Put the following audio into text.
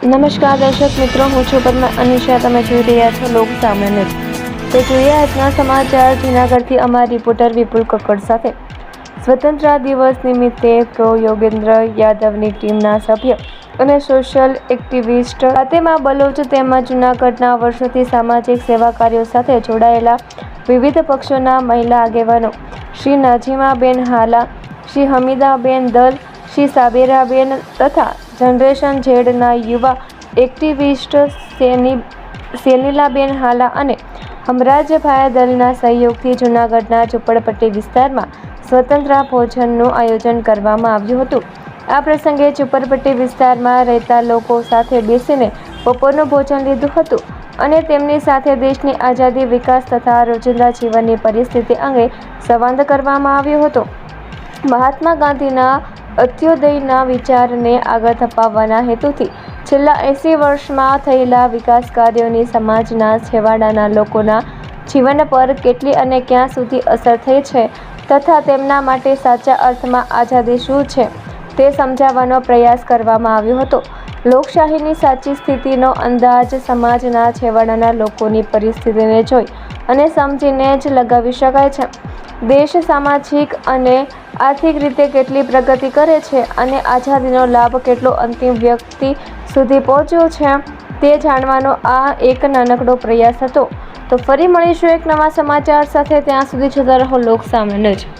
નમસ્કાર દર્શક મિત્રો, હું છું પદ્મા અનિશા. તમે જોઈ રહ્યા છો લોક સામાન્ય. તો જોઈએ આજના સમાચાર. જૂનાગઢથી અમારા રિપોર્ટર વિપુલ કક્કડ સાથે. સ્વતંત્રતા દિવસ નિમિત્તે પ્રો યોગેન્દ્ર યાદવની ટીમના સભ્ય અને સોશિયલ એક્ટિવિસ્ટ ફાતેમા બલોચ તેમજ જૂનાગઢના વર્ષોથી સામાજિક સેવા કાર્યો સાથે જોડાયેલા વિવિધ પક્ષોના મહિલા આગેવાનો શ્રી નજીમાબેન હાલા, શ્રી હમીદાબેન દલ, શ્રી સાબેરાબેન તથા જનરેશન ઝેડના યુવા એક્ટિવિસ્ટ સેનિલાબેન હાલા અને હમરાજભાઈ દલના સહયોગથી જૂનાગઢના ઝૂંપડપટ્ટી વિસ્તારમાં સ્વતંત્રતા ભોજનનું આયોજન કરવામાં આવ્યું હતું. આ પ્રસંગે ઝૂંપડપટ્ટી વિસ્તારમાં રહેતા લોકો સાથે બેસીને બપોરનું ભોજન લીધું હતું અને તેમની સાથે દેશની આઝાદી, વિકાસ તથા રોજિંદા જીવનની પરિસ્થિતિ અંગે સંવાદ કરવામાં આવ્યો હતો. મહાત્મા ગાંધીના અંત્યોદયના વિચારને આગળ ધપાવવાના હેતુથી છેલ્લા 80 વર્ષમાં થયેલા વિકાસ કાર્યોની સમાજના છેવાડાના લોકોના જીવન પર કેટલી અને ક્યાં સુધી અસર થઈ છે તથા તેમના માટે સાચા અર્થમાં આઝાદી શું છે તે સમજાવવાનો પ્રયાસ કરવામાં આવ્યો હતો. લોકશાહીની સાચી સ્થિતિનો અંદાજ સમાજના છેવાડાના લોકોની પરિસ્થિતિને જોઈ અને સમજીને જ લગાવી શકાય છે. દેશ સામાજિક અને આર્થિક રીતે કેટલી પ્રગતિ કરે છે અને આઝાદીનો લાભ કેટલો અંતિમ વ્યક્તિ સુધી પહોંચ્યો છે તે જાણવાનો આ એક નાનકડો પ્રયાસ હતો. તો ફરી મળીશું એક નવા સમાચાર સાથે. ત્યાં સુધી જોતા રહો લોક સામાન્ય જ.